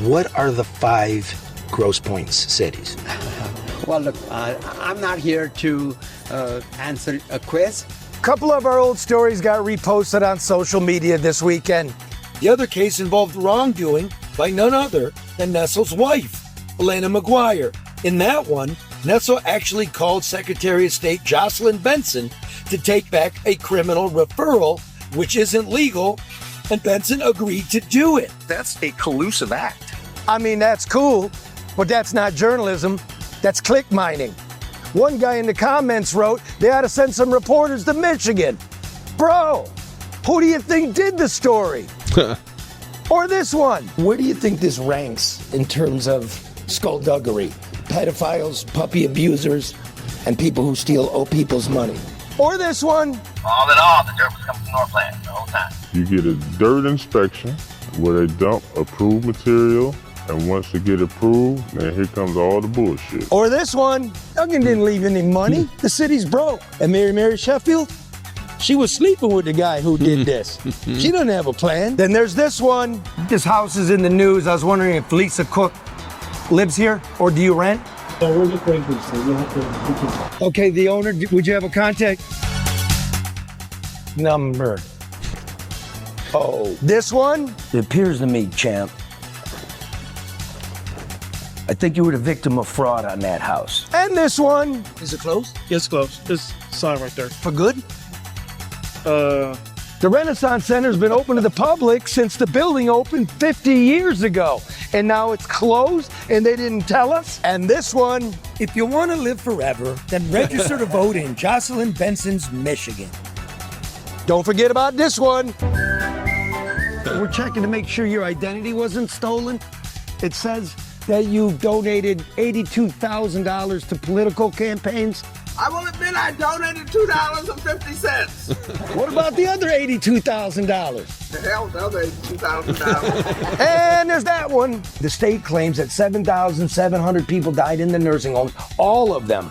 What are the 5 Grosse Points cities? Well, look, I'm not here to answer a quiz. A couple of our old stories got reposted on social media this weekend. The other case involved wrongdoing by none other than Nessel's wife, Elena McGuire. In that one, Nessel actually called Secretary of State Jocelyn Benson to take back a criminal referral, which isn't legal, and Benson agreed to do it. That's a collusive act. I mean, that's cool, but that's not journalism. That's click mining. One guy in the comments wrote they ought to send some reporters to Michigan. Bro, who do you think did the story? Or this one. Where do you think this ranks in terms of skullduggery? Pedophiles, puppy abusers, and people who steal old people's money. Or this one. All in all, the dirt was coming from Northland the whole time. You get a dirt inspection where they dump approved material, and once they get approved, then here comes all the bullshit. Or this one. Duggan didn't leave any money. The city's broke. And Mary Sheffield, she was sleeping with the guy who did this. She doesn't have a plan. Then there's this one. This house is in the news. I was wondering if Lisa Cook lives here, or do you rent? We're just waiting, so you'll have to... Okay, the owner, would you have a contact number? Oh, this one? It appears to me, champ, I think you were the victim of fraud on that house. And this one? Is it closed? Yeah, it's closed. This sign right there. For good? The Renaissance Center's been open to the public since the building opened 50 years ago. And now it's closed and they didn't tell us. And this one? If you want to live forever, then register to vote in Jocelyn Benson's Michigan. Don't forget about this one. We're checking to make sure your identity wasn't stolen. It says that you donated $82,000 to political campaigns. I will admit I donated $2.50. What about the other $82,000? The hell, the other $82,000. And there's that one. The state claims that 7,700 people died in the nursing homes, all of them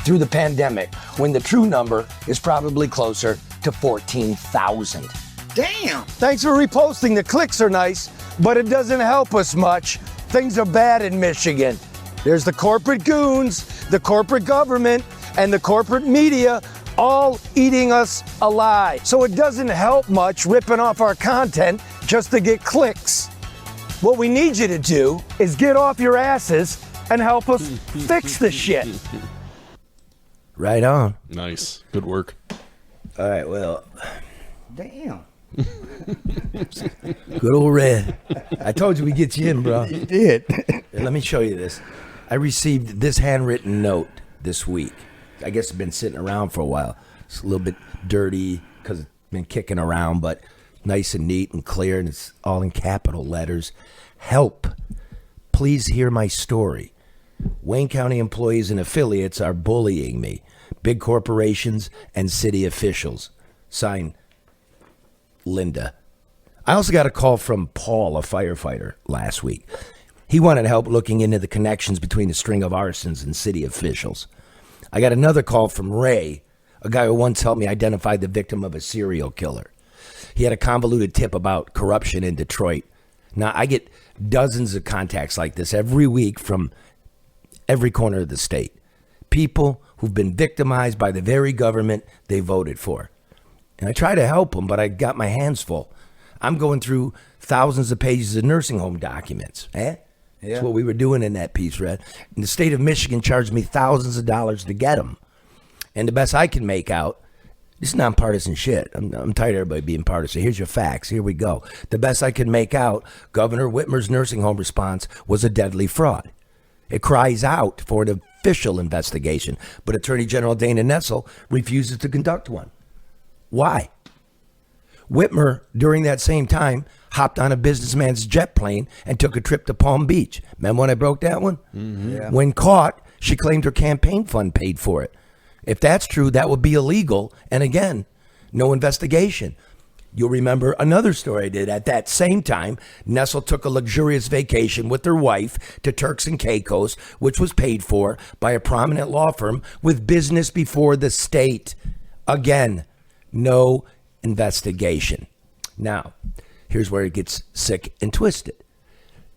through the pandemic, when the true number is probably closer to 14,000. Damn. Thanks for reposting. The clicks are nice, but it doesn't help us much. Things are bad in Michigan. There's the corporate goons, the corporate government, and the corporate media all eating us alive. So it doesn't help much ripping off our content just to get clicks. What we need you to do is get off your asses and help us fix the shit. Right on. Nice. Good work. All right, well. Damn. Good old Red. I told you we'd get you in, bro. You did. Let me show you this. I received this handwritten note this week. I guess it's been sitting around for a while. It's a little bit dirty because it's been kicking around, but nice and neat and clear, and it's all in capital letters. Help. Please hear my story. Wayne County employees and affiliates are bullying me. Big corporations and city officials. Signed, Linda. I also got a call from Paul, a firefighter, last week. He wanted help looking into the connections between a string of arsons and city officials. I got another call from Ray, a guy who once helped me identify the victim of a serial killer. He had a convoluted tip about corruption in Detroit. Now, I get dozens of contacts like this every week from every corner of the state. People who've been victimized by the very government they voted for. And I try to help them, but I got my hands full. I'm going through thousands of pages of nursing home documents. That's what we were doing in that piece, Red. And the state of Michigan charged me thousands of dollars to get them. And the best I can make out, this is nonpartisan shit. I'm tired of everybody being partisan. Here's your facts. Here we go. The best I can make out, Governor Whitmer's nursing home response was a deadly fraud. It cries out for an official investigation, but Attorney General Dana Nessel refuses to conduct one. Why? Whitmer, during that same time, hopped on a businessman's jet plane and took a trip to Palm Beach. Remember when I broke that one? Mm-hmm. Yeah. When caught, she claimed her campaign fund paid for it. If that's true, that would be illegal. And again, no investigation. You'll remember another story I did. At that same time, Nessel took a luxurious vacation with her wife to Turks and Caicos, which was paid for by a prominent law firm with business before the state. Again, no investigation. Now, here's where it gets sick and twisted.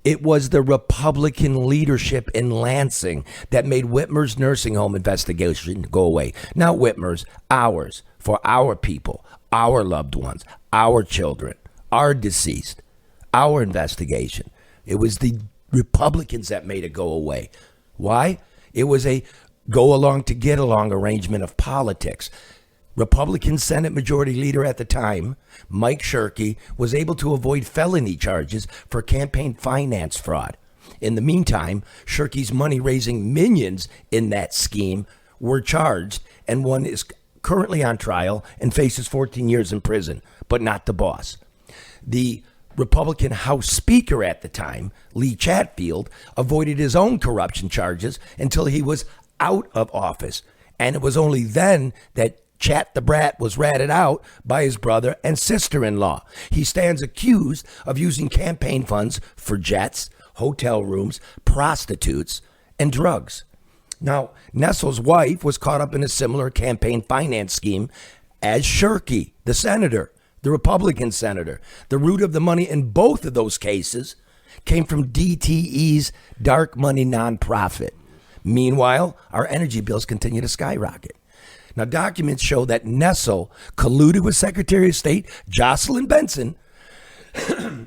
It was the Republican leadership in Lansing that made Whitmer's nursing home investigation go away. Not Whitmer's, ours, for our people, our loved ones, our children, our deceased, our investigation. It was the Republicans that made it go away. Why? It was a go along to get along arrangement of politics. Republican Senate Majority Leader at the time, Mike Shirkey, was able to avoid felony charges for campaign finance fraud. In the meantime, Shirkey's money-raising minions in that scheme were charged, and one is currently on trial and faces 14 years in prison, but not the boss. The Republican House Speaker at the time, Lee Chatfield, avoided his own corruption charges until he was out of office, and it was only then that Chat the Brat was ratted out by his brother and sister-in-law. He stands accused of using campaign funds for jets, hotel rooms, prostitutes, and drugs. Now, Nessel's wife was caught up in a similar campaign finance scheme as Shirkey, the senator, the Republican senator. The root of the money in both of those cases came from DTE's dark money nonprofit. Meanwhile, our energy bills continue to skyrocket. Now, documents show that Nessel colluded with Secretary of State Jocelyn Benson,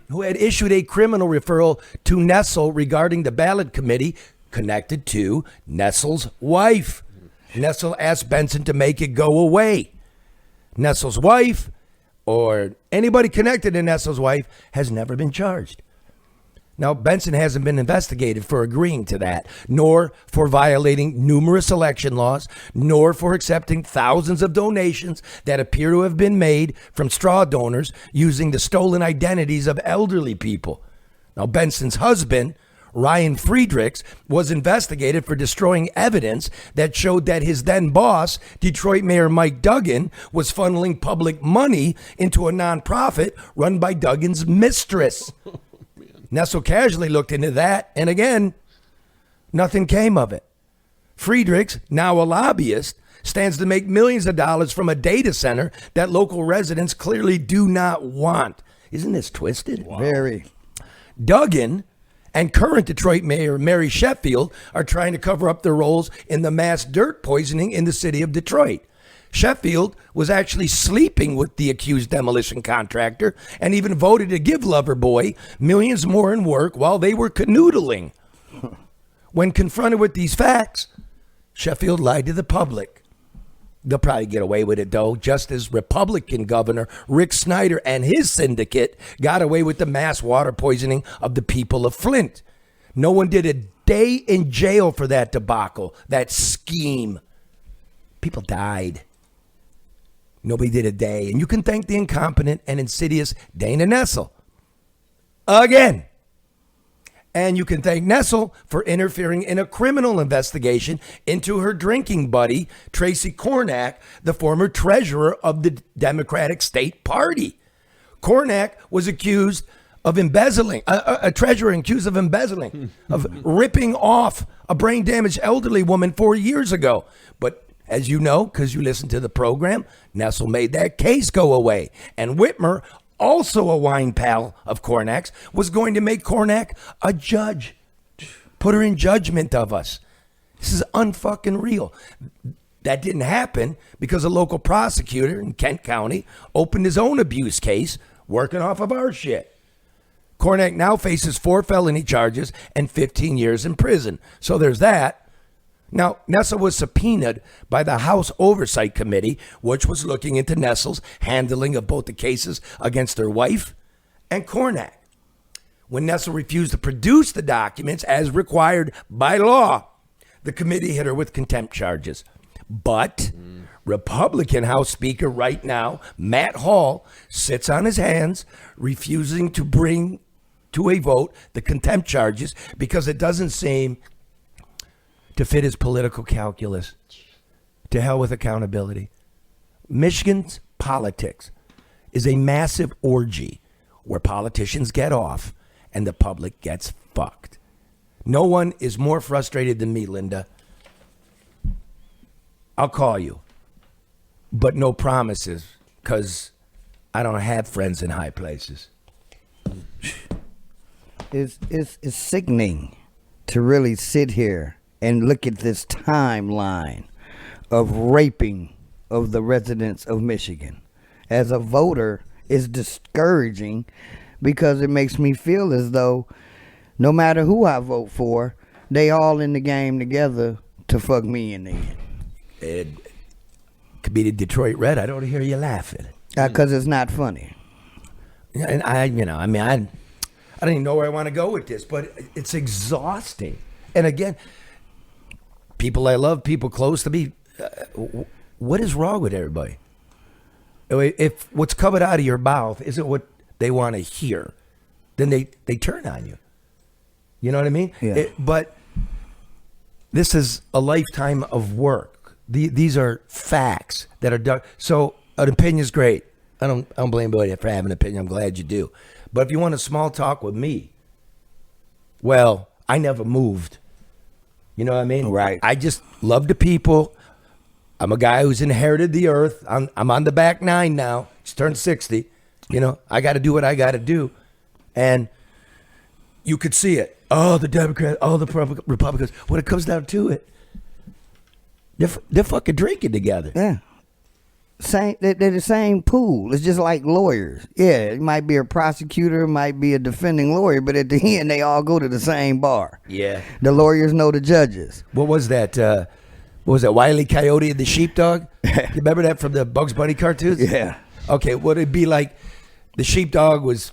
who had issued a criminal referral to Nessel regarding the ballot committee connected to Nessel's wife. Nessel asked Benson to make it go away. Nessel's wife, or anybody connected to Nessel's wife, has never been charged. Now, Benson hasn't been investigated for agreeing to that, nor for violating numerous election laws, nor for accepting thousands of donations that appear to have been made from straw donors using the stolen identities of elderly people. Now, Benson's husband, Ryan Friedrichs, was investigated for destroying evidence that showed that his then boss, Detroit Mayor Mike Duggan, was funneling public money into a nonprofit run by Duggan's mistress. Nessel casually looked into that, and again, nothing came of it. Friedrichs, now a lobbyist, stands to make millions of dollars from a data center that local residents clearly do not want. Isn't this twisted? Wow. Very. Duggan and current Detroit Mayor Mary Sheffield are trying to cover up their roles in the mass dirt poisoning in the city of Detroit. Sheffield was actually sleeping with the accused demolition contractor and even voted to give Loverboy millions more in work while they were canoodling. When confronted with these facts, Sheffield lied to the public. They'll probably get away with it, though, just as Republican Governor Rick Snyder and his syndicate got away with the mass water poisoning of the people of Flint. No one did a day in jail for that debacle, that scheme. People died. Nobody did a day. And you can thank the incompetent and insidious Dana Nessel. Again. And you can thank Nessel for interfering in a criminal investigation into her drinking buddy, Tracy Kornak, the former treasurer of the Democratic State Party. Kornak was accused of embezzling, a treasurer accused of embezzling, of ripping off a brain-damaged elderly woman 4 years ago. But as you know, because you listened to the program, Nessel made that case go away. And Whitmer, also a wine pal of Kornak's, was going to make Kornak a judge. Put her in judgment of us. This is unfucking real. That didn't happen because a local prosecutor in Kent County opened his own abuse case, working off of our shit. Kornak now faces 4 felony charges and 15 years in prison. So there's that. Now, Nessel was subpoenaed by the House Oversight Committee, which was looking into Nessel's handling of both the cases against her wife and Kornak. When Nessel refused to produce the documents as required by law, the committee hit her with contempt charges. But Republican House Speaker right now, Matt Hall, sits on his hands, refusing to bring to a vote the contempt charges because it doesn't seem to fit his political calculus. To hell with accountability. Michigan's politics is a massive orgy where politicians get off and the public gets fucked. No one is more frustrated than me, Linda. I'll call you, but no promises, because I don't have friends in high places. it's sickening to really sit here and look at this timeline of raping of the residents of Michigan. As a voter, it's discouraging because it makes me feel as though no matter who I vote for, they all in the game together to fuck me in the end. It could be the Detroit Red. I don't hear you laughing. Because it's not funny. And I don't even know where I want to go with this, but it's exhausting. And again, people I love, people close to me, what is wrong with everybody? If what's coming out of your mouth isn't what they want to hear, then they turn on you. You know what I mean? Yeah. But this is a lifetime of work. These are facts that are done. So an opinion is great. I don't blame anybody for having an opinion. I'm glad you do. But if you want a small talk with me, well, I never moved. You know what I mean? Right. I just love the people. I'm a guy who's inherited the earth. I'm on the back nine now. Just turned 60. You know, I got to do what I got to do. And you could see it. Oh, the Democrats, oh, the Republicans. When it comes down to it, they're fucking drinking together. Yeah. They're the same pool. It's just like lawyers. Yeah, it might be a prosecutor, it might be a defending lawyer, but at the end, they all go to the same bar. Yeah. The lawyers know the judges. What was that? What was that? Wile E. Coyote and the Sheepdog? You remember that from the Bugs Bunny cartoons? Yeah. Okay, would it be like the sheepdog was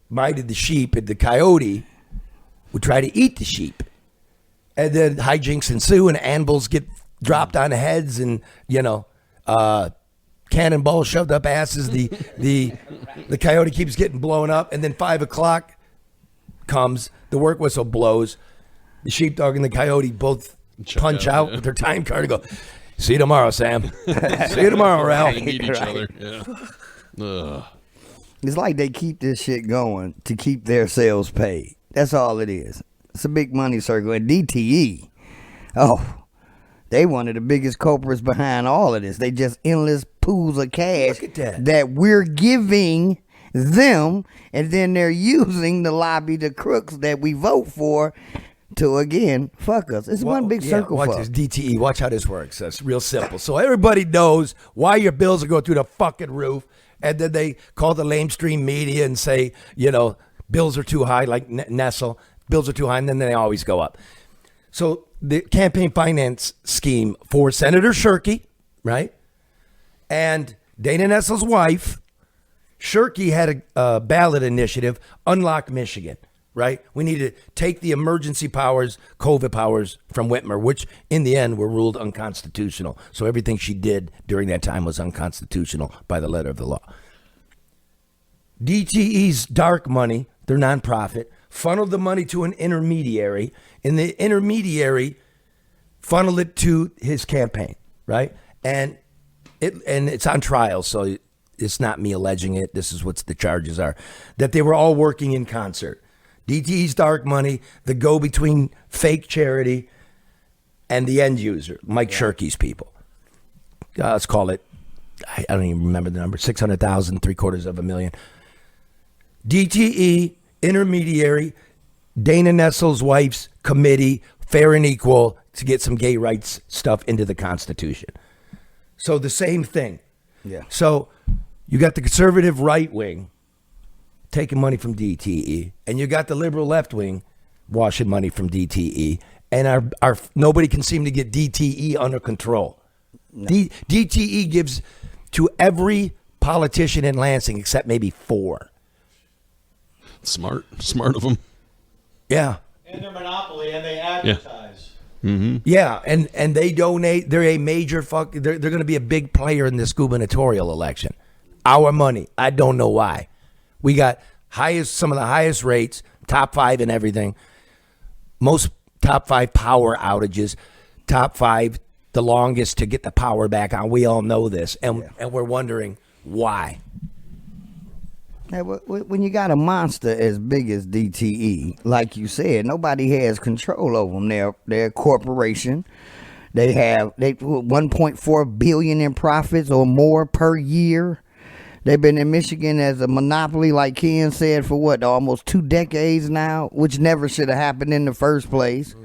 minded the sheep, and the coyote would try to eat the sheep, and then hijinks ensue, and anvils get dropped on heads, and cannonballs shoved up asses. The coyote keeps getting blown up, and then 5 o'clock comes, the work whistle blows, the sheepdog and the coyote both punch out with their time card and go, "See you tomorrow, Sam." "See you tomorrow, Ralph." They need each other. Yeah. Ugh. It's like they keep this shit going to keep their sales paid. That's all it is. It's a big money circle. And DTE, they one of the biggest culprits behind all of this. They just endless pools of cash Look at that we're giving them, and then they're using to lobby the crooks that we vote for to, again, fuck us. It's one big circle watch fuck. this DTE. Watch how this works. It's real simple. So everybody knows why your bills are going through the fucking roof, and then they call the lamestream media and say, bills are too high, like Nestle. Bills are too high, and then they always go up. So the campaign finance scheme for Senator Shirkey, right, and Dana Nestle's wife, Shirkey had a ballot initiative, Unlock Michigan, right? We need to take the emergency powers, COVID powers from Whitmer, which in the end were ruled unconstitutional. So everything she did during that time was unconstitutional by the letter of the law. DTE's dark money, their nonprofit, funneled the money to an intermediary, and the intermediary funneled it to his campaign, right? And it's on trial, so it's not me alleging it. This is what the charges are, that they were all working in concert. DTE's dark money, the go-between fake charity, and the end user, Mike Shirkey's people. Let's call it, I don't even remember the number, 600,000, $750,000. DTE, intermediary, Dana Nestle's wife's committee, fair and equal, to get some gay rights stuff into the Constitution. So the same thing. Yeah. So you got the conservative right wing taking money from DTE, and you got the liberal left wing washing money from DTE, and our nobody can seem to get DTE under control. No. DTE gives to every politician in Lansing except maybe 4. Smart of them. Yeah. And their monopoly, and they advertise. Yeah. Mm-hmm. Yeah, and they donate. They're a major They're going to be a big player in this gubernatorial election. Our money. I don't know why. We got some of the highest rates, top 5 in everything. Most top 5 power outages, top 5 the longest to get the power back on. We all know this, and we're wondering why. Now, when you got a monster as big as DTE, like you said, nobody has control over them. They're a corporation. They have 1.4 billion in profits or more per year. They've been in Michigan as a monopoly, like Ken said, for what, almost 2 decades now, which never should have happened in the first place.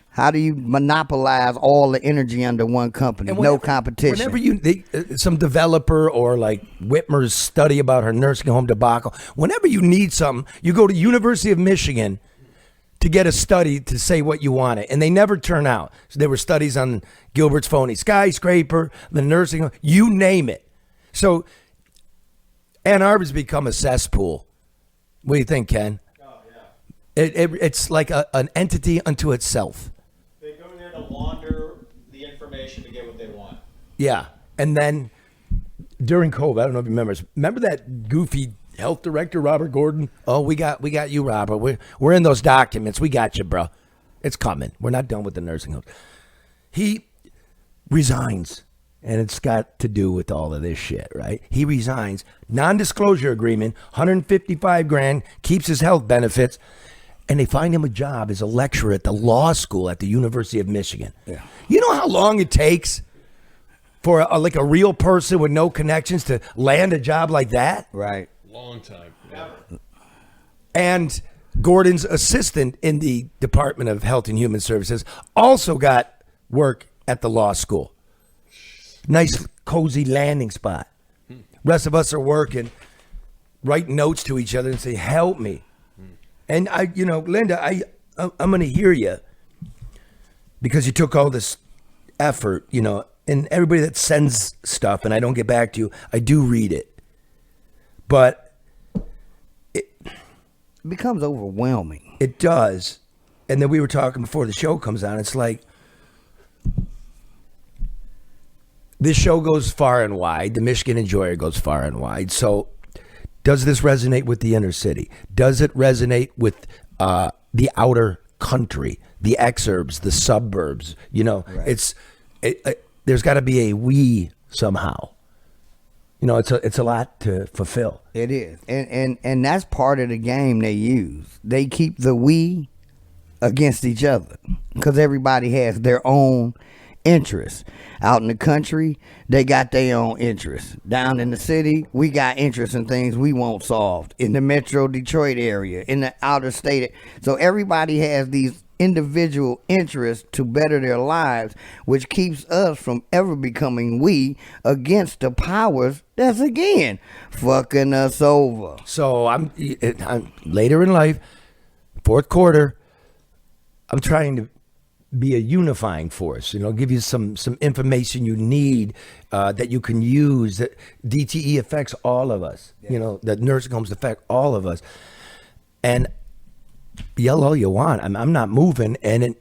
How do you monopolize all the energy under one company? No competition. Whenever some developer or like Whitmer's study about her nursing home debacle, whenever you need something, you go to University of Michigan to get a study to say what you want it, and they never turn out. So there were studies on Gilbert's phony skyscraper, the nursing home, you name it. So Ann Arbor's become a cesspool. What do you think, Ken? Oh, yeah. It's like an entity unto itself. They go there to launder the information to get what they want. Yeah, and then during COVID, I don't know if you remember that goofy health director, Robert Gordon? Oh, we got you, Robert. We're in those documents. We got you, bro. It's coming. We're not done with the nursing homes. He resigns, and it's got to do with all of this shit, right? He resigns, non-disclosure agreement, $155,000, keeps his health benefits, and they find him a job as a lecturer at the law school at the University of Michigan. Yeah. You know how long it takes for a real person with no connections to land a job like that? Right. Long time. Never. And Gordon's assistant in the Department of Health and Human Services also got work at the law school. Nice, cozy landing spot. Rest of us are working, write notes to each other and say, help me. And Linda, I'm going to hear you because you took all this effort, and everybody that sends stuff and I don't get back to you, I do read it. But it becomes overwhelming. It does. And then we were talking before the show comes on. It's like this show goes far and wide. The Michigan Enjoyer goes far and wide. So does this resonate with the inner city? Does it resonate with the outer country, the exurbs, the suburbs? Right. There's got to be a we somehow. It's a lot to fulfill. It is. And that's part of the game they use. They keep the we against each other because everybody has their own interests. Out in the country, they got their own interests. Down in the city, we got interests in things we want solved. In the metro Detroit area, in the outer state. So everybody has these individual interests to better their lives, which keeps us from ever becoming we against the powers that's again fucking us over. So I'm later in life, fourth quarter, I'm trying to be a unifying force, give you some information you need that you can use. That DTE affects all of us, that nursing homes affect all of us. And yell all you want. I'm not moving. And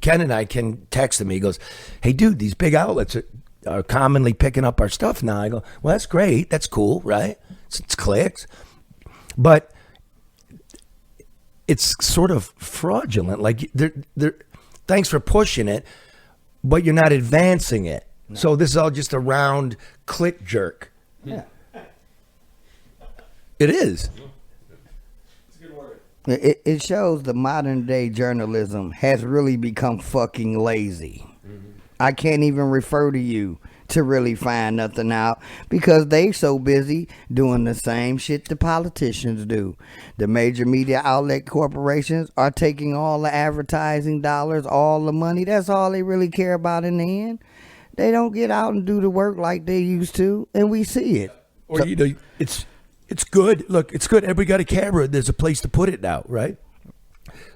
Ken and I, Ken texted me. He goes, hey, dude, these big outlets are commonly picking up our stuff now. I go, well, that's great. That's cool, right? It's clicks. But it's sort of fraudulent. Like, they're thanks for pushing it, but you're not advancing it. No. So this is all just a round click jerk. Yeah. It is. It shows the modern day journalism has really become fucking lazy. Mm-hmm. I can't even refer to you to really find nothing out because they so busy doing the same shit the politicians do. The major media outlet corporations are taking all the advertising dollars, all the money. That's all they really care about in the end. They don't get out and do the work like they used to, and we see it. Or it's good. Look, it's good. Everybody got a camera. There's a place to put it now, right?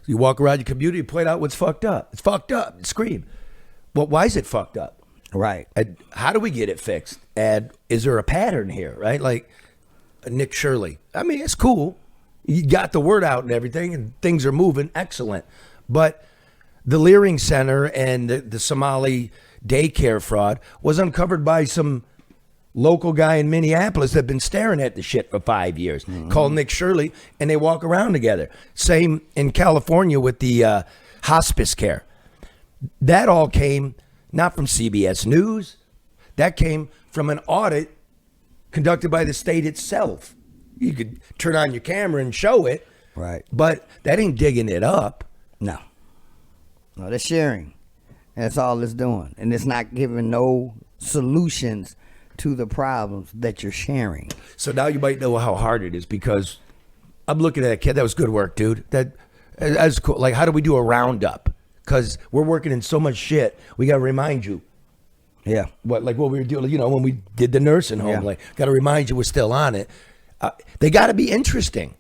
You walk around your computer, you point out what's fucked up. It's fucked up. Scream. Well, why is it fucked up? Right. And how do we get it fixed? And is there a pattern here, right? Like Nick Shirley. I mean, it's cool. You got the word out and everything, and things are moving. Excellent. But the Leering Center and the Somali daycare fraud was uncovered by some local guy in Minneapolis that had been staring at the shit for 5 years, called Nick Shirley, and they walk around together. Same in California with the hospice care. That all came not from CBS News. That came from an audit conducted by the state itself. You could turn on your camera and show it. Right. But that ain't digging it up. No, that's sharing. That's all it's doing. And it's not giving no solutions to the problems that you're sharing. So now you might know how hard it is, because I'm looking at that kid. That was good work, dude. That's cool. Like, how do we do a roundup? Because we're working in so much shit. We got to remind you. Yeah. What we were doing, when we did the nursing home, Yeah. like, got to remind you we're still on it. They got to be interesting.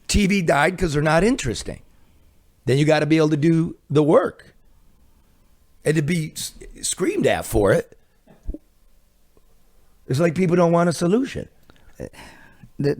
TV died because they're not interesting. Then you got to be able to do the work. And to be screamed at for it, it's like people don't want a solution.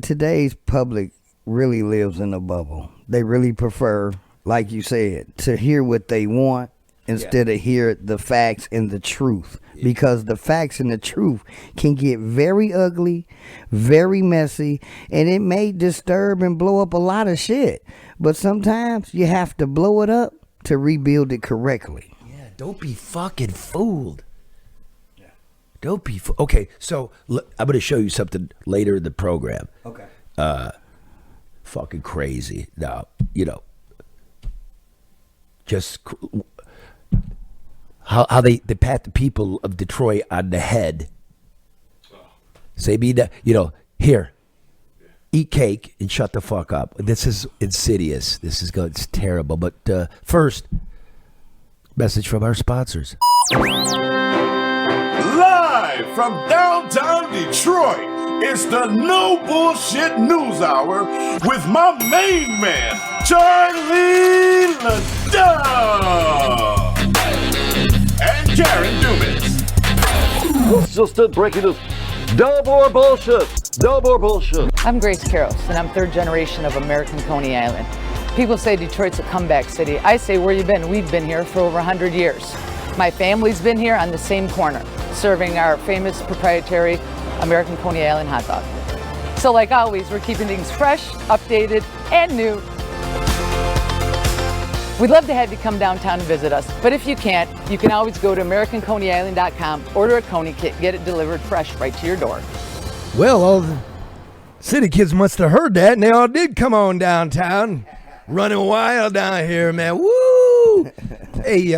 Today's public really lives in a bubble. They really prefer, like you said, to hear what they want instead of hear the facts and the truth. Because the facts and the truth can get very ugly, very messy, and it may disturb and blow up a lot of shit. But sometimes you have to blow it up to rebuild it correctly. Yeah, don't be fucking fooled. Don't be okay. So I'm going to show you something later in the program. Okay. Fucking crazy. Now, just how they pat the people of Detroit on the head. Say me that, here, eat cake and shut the fuck up. This is insidious. It's terrible. But first, message from our sponsors. Live from downtown Detroit, it's the No Bullshit News Hour with my main man, Charlie LeDuff, and Karen Dumas. It's just a breaking news. No more bullshit. No more bullshit. I'm Grace Karros, and I'm third generation of American Coney Island. People say Detroit's a comeback city. I say, where you been? We've been here for over 100 years. My family's been here on the same corner, serving our famous proprietary American Coney Island hot dog. So like always, we're keeping things fresh, updated, and new. We'd love to have you come downtown and visit us, but if you can't, you can always go to AmericanConeyIsland.com, order a Coney kit, get it delivered fresh right to your door. Well, all the city kids must have heard that, and they all did come on downtown. Running wild down here, man. Woo! Hey,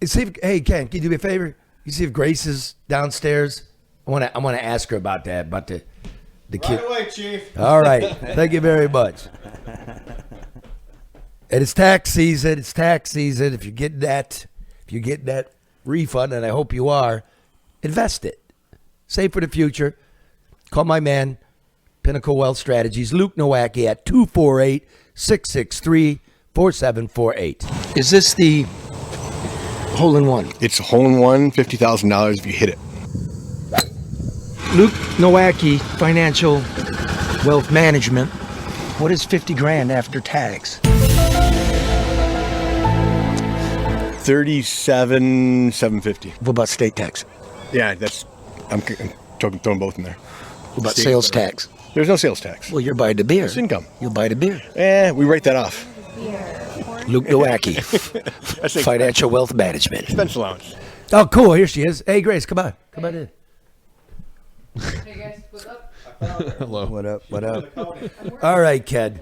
hey, Ken, can you do me a favor? You see if Grace is downstairs? I want to ask her about that, about the kid. Right away, Chief. All right. Thank you very much. And it's tax season. It's tax season. If you get that refund, and I hope you are, invest it. Save for the future. Call my man, Pinnacle Wealth Strategies, Luke Nowacki at 248-663-4748. Is this the hole-in-one? It's a hole-in-one, $50,000 if you hit it. Luke Nowacki, Financial Wealth Management. What is 50 grand after tax? $37,750. What about state tax? Yeah, I'm throwing both in there. What about sales tax? There's no sales tax. Well, you're buying the beer. It's income. You'll buy the beer. We write that off. Luke Nowacki, Financial Wealth Management. Expense allowance. Oh, cool. Here she is. Hey, Grace, come on. Come on in. Hey guys, what's up? Hello. What up? What up? All right, Ken.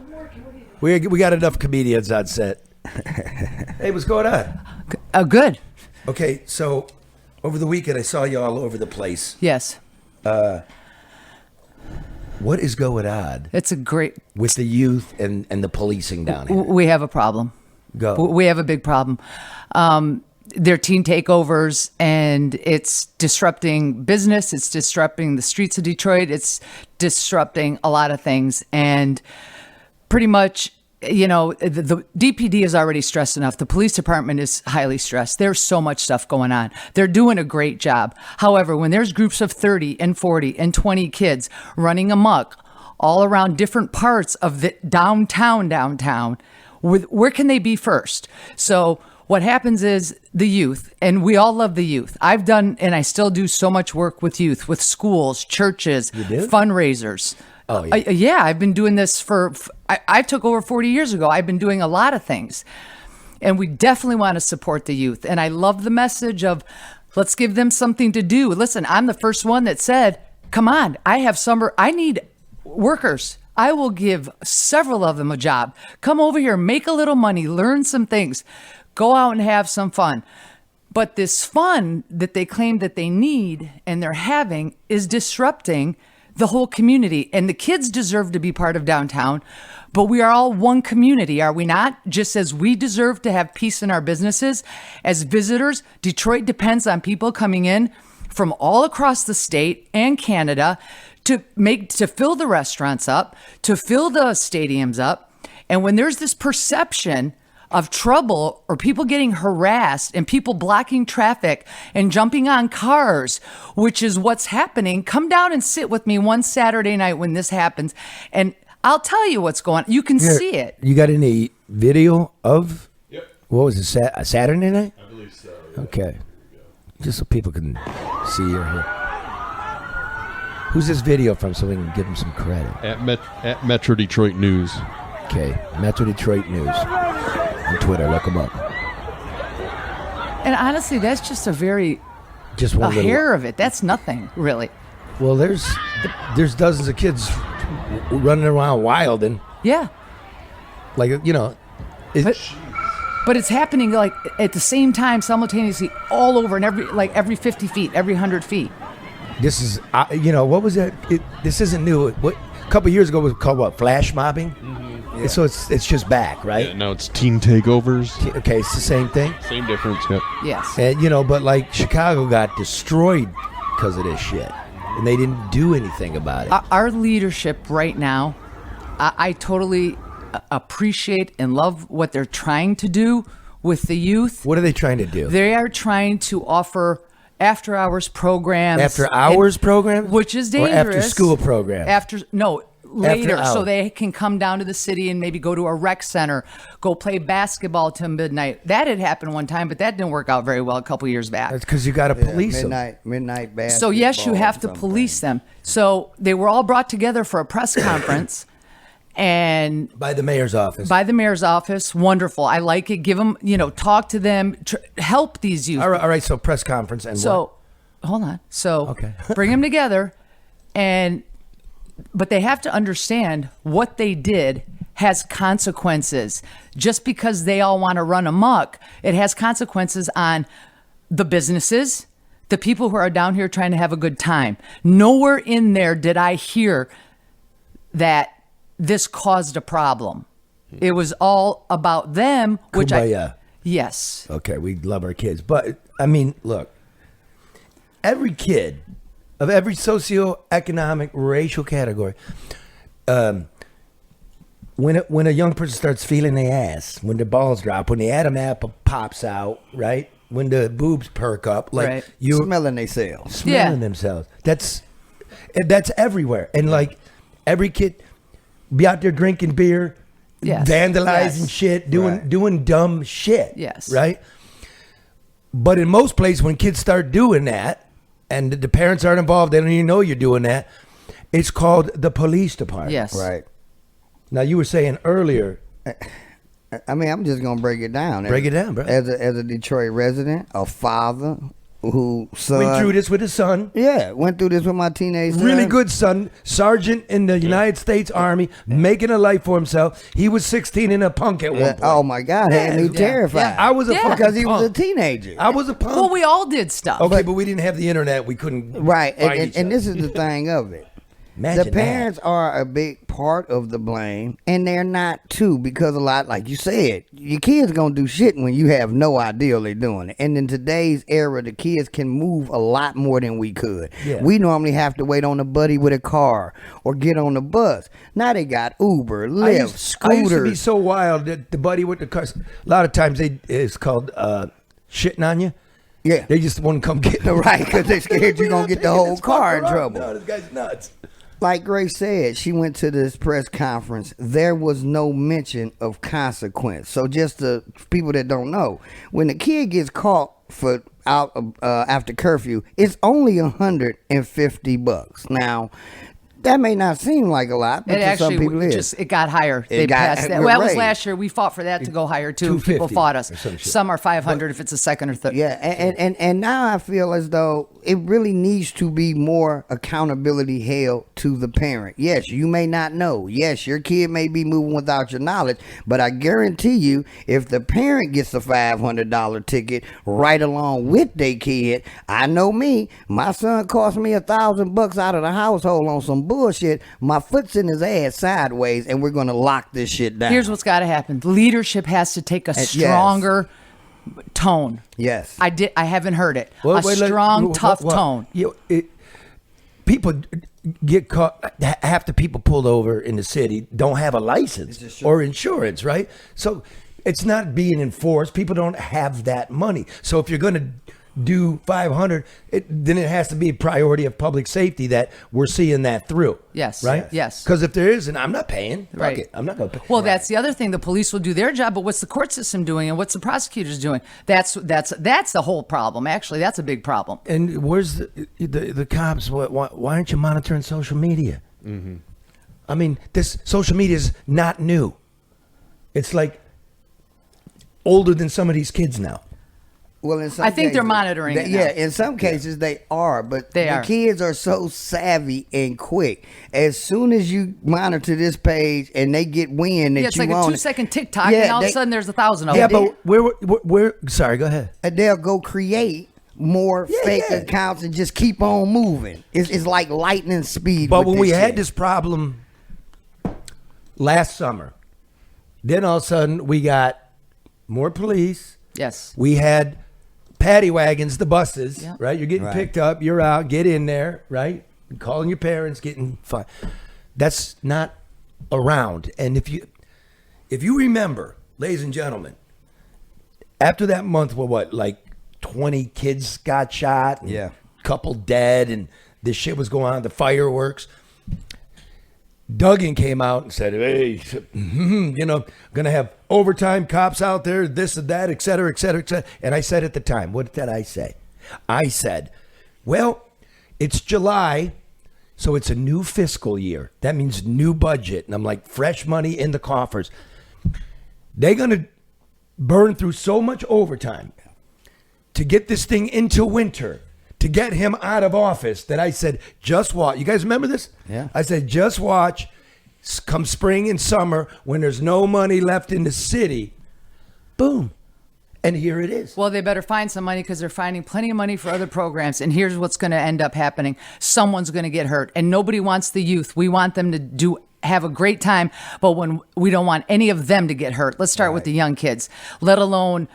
We got enough comedians on set. Hey, what's going on? Good. Okay, so over the weekend I saw you all over the place. Yes. What is going on? It's a great... With the youth and the policing down here? We have a problem. Go. We have a big problem. They're teen takeovers, and it's disrupting business. It's disrupting the streets of Detroit. It's disrupting a lot of things. And pretty much, the DPD is already stressed enough. The police department is highly stressed. There's so much stuff going on. They're doing a great job. However, when there's groups of 30 and 40 and 20 kids running amok all around different parts of the downtown, where can they be first? So what happens is the youth, and we all love the youth. I've done, and I still do so much work with youth, with schools, churches, fundraisers. Oh, yeah. Yeah, I've been doing this I took over 40 years ago. I've been doing a lot of things. And we definitely want to support the youth. And I love the message of, let's give them something to do. Listen, I'm the first one that said, come on, I need workers. I will give several of them a job. Come over here, make a little money, learn some things, go out and have some fun. But this fun that they claim that they need and they're having is disrupting the whole community. And the kids deserve to be part of downtown, but we are all one community, are we not? Just as we deserve to have peace in our businesses. As visitors, Detroit depends on people coming in from all across the state and Canada to fill the restaurants up, to fill the stadiums up. And when there's this perception of trouble or people getting harassed and people blocking traffic and jumping on cars, which is what's happening, come down and sit with me one Saturday night when this happens, and I'll tell you what's going on. You can see it. You got any video of? Yep. What was it? Saturday night? I believe so. Yeah. Okay. Just so people can see or hear. Who's this video from so we can give them some credit? At Metro Detroit News. Okay. Metro Detroit News. On Twitter. Look them up. And honestly, that's just a hair of it. That's nothing, really. Well, there's dozens of kids running around wild and yeah, like but it's happening like at the same time simultaneously all over and every 50 feet, every 100 feet. This is what was that? This isn't new. What a couple of years ago it was called what? Flash mobbing. Mm-hmm. Yeah. So it's just back, right? Yeah, now it's teen takeovers. Okay, it's the same thing. Same difference. Yep. Yes. And but like Chicago got destroyed because of this shit. And they didn't do anything about it. Our leadership right now, I totally appreciate and love what they're trying to do with the youth. What are they trying to do? They are trying to offer after-hours programs. After-hours programs? Which is dangerous. Or after-school programs? Later, so they can come down to the city and maybe go to a rec center, go play basketball till midnight. That had happened one time, but that didn't work out very well a couple years back. That's because you got to police them. Midnight basketball. So yes, you have to police them. So they were all brought together for a press conference, and by the mayor's office. By the mayor's office, wonderful. I like it. Give them, talk to them, help these youth. All right. So press conference and what? Hold on. So bring them together, but they have to understand what they did has consequences. Just because they all want to run amok, it has consequences on the businesses, the people who are down here trying to have a good time. Nowhere in there did I hear that this caused a problem. It was all about them, which Kumbaya. Yes. Okay, we love our kids. But, I mean, look, every kid of every socioeconomic, racial category, when a young person starts feeling their ass, when the balls drop, when the Adam apple pops out, right? When the boobs perk up, like you smelling themselves, themselves. That's everywhere, and like every kid be out there drinking beer, vandalizing shit, doing dumb shit. Yes, right. But in most places, when kids start doing that, and the parents aren't involved, they don't even know you're doing that. It's called the police department. Yes. Right. Now, you were saying earlier. I mean, I'm just gonna break it down. Break it down, bro. As a Detroit resident, a father who went through this with his son. Yeah, went through this with my teenage son. Really good son, sergeant in the United States Army, making a life for himself. He was 16 and a punk at one point. Oh my God, had me terrified. Yeah, I was a fucking because he punk. was a teenager. I was a punk. Well, we all did stuff. Okay, but we didn't have the internet. We couldn't. Right, and this is the thing of it. Imagine the parents are a big part of the blame, and they're not too, because a lot, like you said, your kids gonna do shit when you have no idea they're doing it. And in today's era, the kids can move a lot more than we could. Yeah. We normally have to wait on a buddy with a car or get on the bus. Now they got Uber, Lyft, scooters. I used to be so wild that the buddy with the car. A lot of times it's called shitting on you. Yeah, they just want to come get right because they scared you're gonna get the whole car in trouble. No, this guy's nuts. Like Grace said, she went to this press conference. There was no mention of consequence. So just the people that don't know, when the kid gets caught for out after curfew, it's only $150. Now, That may not seem like a lot, but It to some people actually it just is. it got higher. They passed that. we're Well, that was raised. last year. We fought for that to go higher too. 250 People fought us. or some shit. Some are 500 if it's a second or third. Yeah, and now I feel as though it really needs to be more accountability held to the parent. Yes, you may not know. Yes, your kid may be moving without your knowledge, but I guarantee you, if the parent gets a $500 ticket right along with their kid, I know me. My son cost me $1,000 out of the household on some bullshit. My foot's in his ass sideways, and we're gonna lock this shit down. Here's what's got to happen. Leadership has to take a stronger tone. Yes. I haven't heard it. Well, a strong, tough well, tone. People get caught. Half the people pulled over in the city don't have a license or insurance, right? So it's not being enforced. People don't have that money. So if you're going to do 500, then it has to be a priority of public safety that we're seeing that through. Yes. Right? Yes. Because if there isn't, I'm not paying. Fuck Right. it. I'm not going to pay. Well, that's the other thing. The police will do their job, but what's the court system doing, and what's the prosecutors doing? That's the whole problem. Actually, that's a big problem. And where's the cops? Why aren't you monitoring social media? Mm-hmm. I mean, this social media is not new. It's like older than some of these kids now. Well, in some I think they're cases, monitoring it now. Yeah, in some cases they are, but They the are. kids are so savvy and quick. As soon as you monitor this page and they get wind that Yeah, it's you like a on 2-second TikTok, and all of a sudden there's 1,000 of Yeah, them. but we're sorry. Go ahead. and they'll go create more fake accounts and just keep on moving. It's like lightning speed. But with when we this had shit. this problem last summer, then all of a sudden we got more police. Yes. We had paddy wagons, the buses, Yeah. right? You're getting Right. picked up, you're out, get in there, right? Calling your parents, getting fine. That's not around. And if you remember, ladies and gentlemen, after that month where like 20 kids got shot, and Yeah. couple dead, and this shit was going on, the fireworks. Duggan came out and said, hey, gonna have overtime cops out there, this and that, et cetera, et cetera, et cetera. And I said at the time, what did I say? I said, well, it's July, so it's a new fiscal year. That means new budget. And I'm like, fresh money in the coffers. They're gonna burn through so much overtime to get this thing into winter, to get him out of office, that I said, just watch. You guys remember this? Yeah. I said, just watch. Come spring and summer, when there's no money left in the city, boom. And here it is. Well, they better find some money because they're finding plenty of money for other programs. And here's what's going to end up happening. Someone's going to get hurt. And nobody wants the youth. We want them to have a great time, but when we don't want any of them to get hurt. Let's start with the young kids, let alone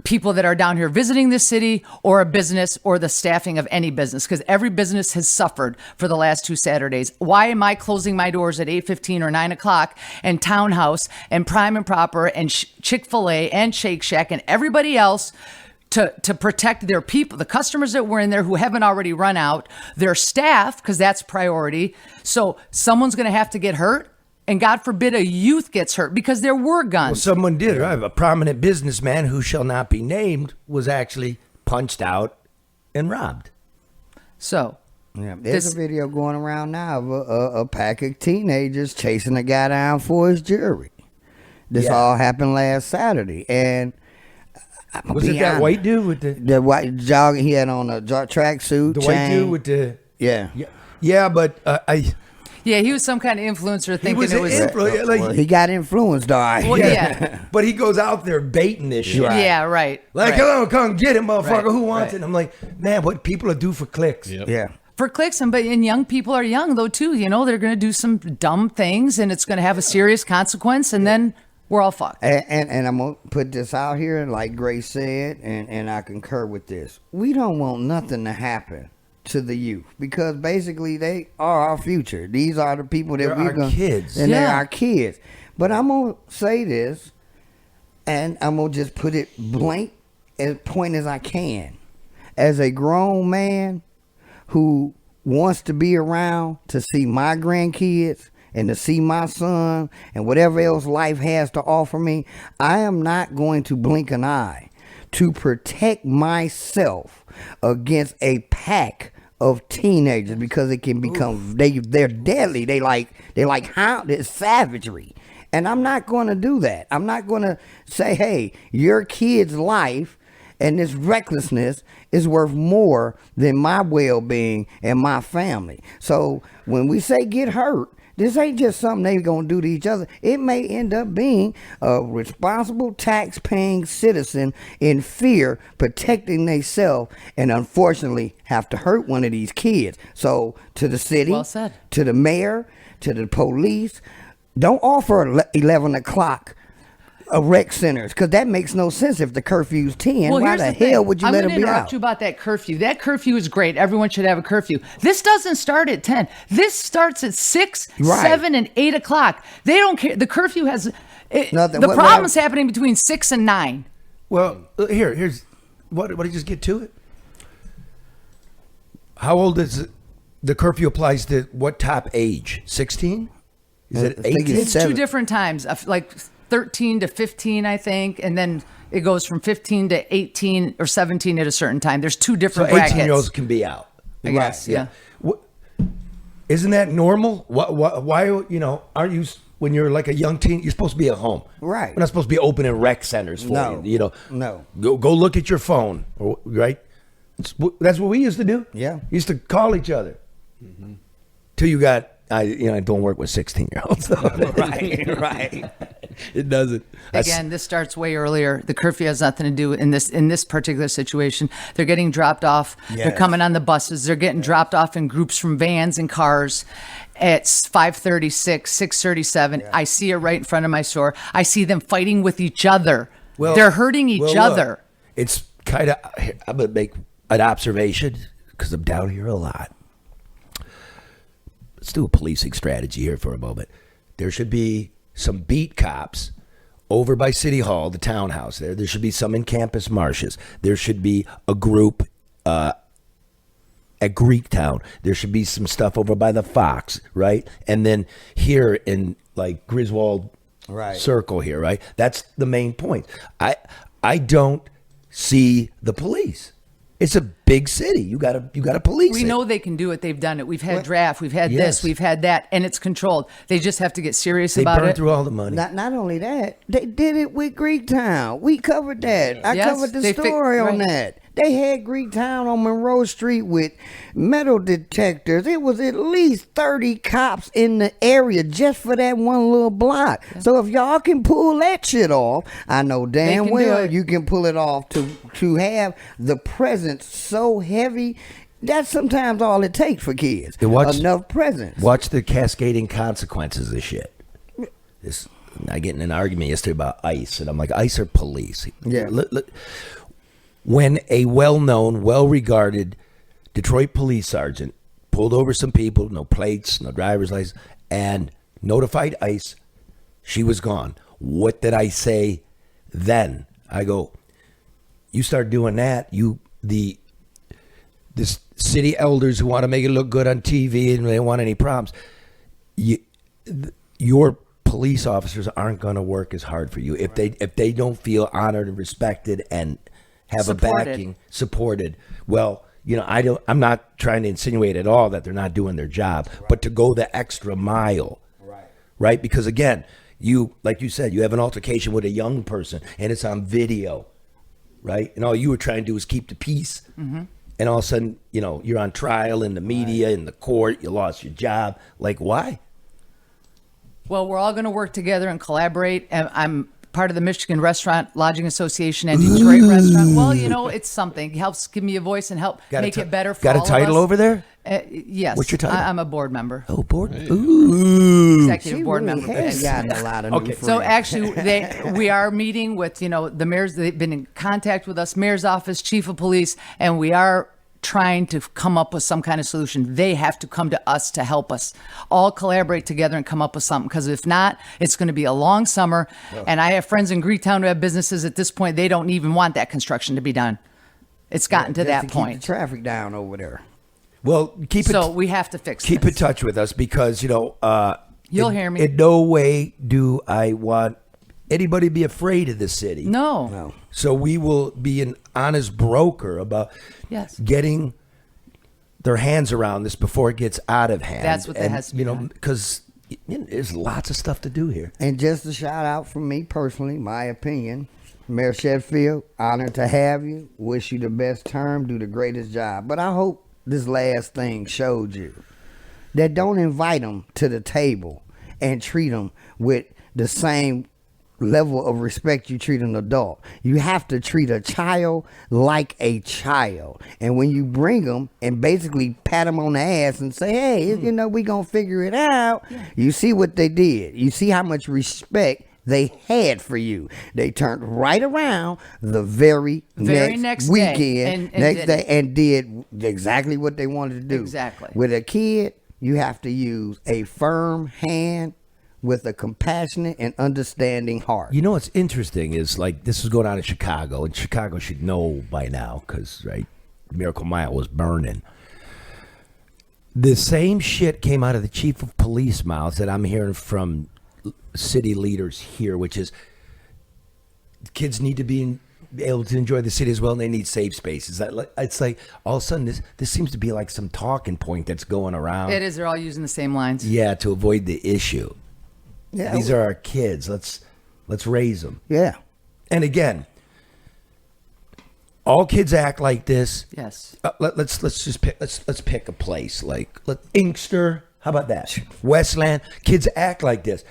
people that are down here visiting this city, or a business, or the staffing of any business, because every business has suffered for the last 2 Saturdays. Why am I closing my doors at 8:15 or 9 o'clock, and Townhouse and Prime and Proper and Chick-fil-A and Shake Shack and everybody else to protect their people, the customers that were in there who haven't already run out, their staff, because that's priority. So someone's going to have to get hurt, and God forbid a youth gets hurt, because there were guns. Well, someone did, right? A prominent businessman who shall not be named was actually punched out and robbed. So, yeah, there's a video going around now of a pack of teenagers chasing a guy down for his jewelry. This all happened last Saturday, and was it that white dude with the white jog? He had on a tracksuit. The white dude with the yeah, but yeah, he was some kind of influencer thinking was it was. Well, he got influenced, all right. Well, yeah. But he goes out there baiting this shit. Right. Yeah, right. Like, right. hello, come get it, motherfucker. Right, Who wants right. it? I'm like, man, what people are do for clicks. Yep. Yeah. For clicks, and young people are young though too. You know, they're going to do some dumb things, and it's going to have a serious consequence, and then we're all fucked. And I'm gonna put this out here, like Grace said, and I concur with this. We don't want nothing to happen to the youth, because basically they are our future. These are the people that They're our kids. and they're Yeah. our kids. But I'm gonna say this, and I'm gonna just put it blank as point as I can. As a grown man who wants to be around to see my grandkids and to see my son and whatever else life has to offer me, I am not going to blink an eye to protect myself against a pack of teenagers because it can become they're deadly. They like hound. It's savagery, and I'm not going to do that. I'm not going to say, hey, your kid's life and this recklessness is worth more than my well-being and my family. So when we say get hurt, this ain't just something they're going to do to each other. It may end up being a responsible tax-paying citizen in fear, protecting themselves, and unfortunately have to hurt one of these kids. So to the city, Well said. to the mayor, to the police, don't offer 11 o'clock rec centers, because that makes no sense. If the curfew's 10, why here's the thing. hell would you let I'm them going to be interrupt out? you about that curfew. That curfew is great. Everyone should have a curfew. This doesn't start at 10. This starts at 6, Right. 7, and 8 o'clock. They don't care. The curfew has... Nothing. The What- problem's happening between 6 and 9. Well, here's what did I just get to it? How old is the curfew applies to what top age? 16? Is it I think 18? It's two different times, like 13 to 15, I think, and then it goes from 15 to 18 or 17 at a certain time. There's two So different brackets. 18-year-olds can be out. I guess, yeah. Isn't that normal? Why, aren't you, when you're like a young teen, you're supposed to be at home. Right. We're not supposed to be opening rec centers for No. you. No. Go look at your phone, right? That's what we used to do. Yeah. Used to call each other. Till you got, I don't work with 16-year-olds. Right. It doesn't. Again, this starts way earlier. The curfew has nothing to do in this particular situation. They're getting dropped off. They're Yes. coming on the buses. They're getting dropped off in groups from vans and cars. It's 5:36, 6:37. I see it right in front of my store. I see them fighting with each other. They're hurting each other. It's kind of, I'm going to make an observation because I'm down here a lot. Let's do a policing strategy here for a moment. There should be some beat cops over by City Hall, the townhouse there. There should be some in Campus Marshes. There should be a group at Greektown. There should be some stuff over by the Fox, right? And then here in like Griswold Circle here, right? That's the main point. I don't see the police. It's a big city. You got to police We it. know they can do it. They've done it. We've had draft. We've had Yes. this. We've had that. And it's controlled. They just have to get serious They about burn it. through all the money. Not only that, they did it with Greektown. We covered that. I Yes, covered the they story on right. that. They had Greektown on Monroe Street with metal detectors. It was at least 30 cops in the area just for that one little block. So if y'all can pull that shit off, I know damn can do well it. you can pull it off to have the presence so heavy. That's sometimes all it takes for kids. Enough presence. Watch the cascading consequences of shit. I get in an argument yesterday about ICE, and I'm like, ICE are police. Yeah. When a well-known, well-regarded Detroit police sergeant pulled over some people, no plates, no driver's license, and notified ICE, she was gone. What did I say then? I go, you start doing that, this city elders who want to make it look good on TV and they don't want any problems, your police officers aren't going to work as hard for you if they don't feel honored and respected and have Supported. a backing, supported. Well, I'm not trying to insinuate at all that they're not doing their job, but to go the extra mile, right? Because again, like you said, you have an altercation with a young person and it's on video, right? And all you were trying to do is keep the peace. Mm-hmm. And all of a sudden, you're on trial in the media, in the court, you lost your job. Like, why? Well, we're all going to work together and collaborate. And I'm part of the Michigan Restaurant Lodging Association and Detroit Restaurant. Well, it's something. It helps give me a voice and help make it better for all of us. Got a title over there? Yes. What's your title? I'm a board member. Oh, board. Ooh. Executive board member. Has gotten a lot of new friends. So actually, we are meeting with the mayors. They've been in contact with us, mayor's office, chief of police, and we are trying to come up with some kind of solution. They have to come to us to help us all collaborate together and come up with something, because if not, it's going to be a long summer. And I have friends in Greektown who have businesses at this point. They don't even want that construction to be done. It's gotten to that point. Keep the traffic down over there. Well, So we have to fix keep this. in touch with us because, You'll hear me. In no way do I want anybody to be afraid of the city. No. So we will be an honest broker about Yes. getting their hands around this before it gets out of hand. That's what that has to be done. Because there's lots of stuff to do here. And just a shout out from me personally, my opinion. Mayor Sheffield, honored to have you. Wish you the best term. Do the greatest job. But I hope this last thing showed you that don't invite them to the table and treat them with the same level of respect you treat an adult. You have to treat a child like a child. And when you bring them and basically pat them on the ass and say, hey, we gonna figure it out, you see what they did. You see how much respect they had for you. They turned right around the very next weekend, next day, and did exactly what they wanted to do. Exactly. With a kid, you have to use a firm hand with a compassionate and understanding heart. You know what's interesting is, like, this is going on in Chicago, and Chicago should know by now because, right, Miracle Mile was burning. The same shit came out of the chief of police mouths that I'm hearing from city leaders here, which is kids need to be able to enjoy the city as well, and they need safe spaces. It's like all of a sudden this seems to be like some talking point that's going around. It is. They're all using the same lines. Yeah, to avoid the issue. Yeah, these are our kids. Let's raise them. Yeah. And again, all kids act like this. Yes. Let's just pick. Let's pick a place like Inkster. How about that? Westland. Kids act like this.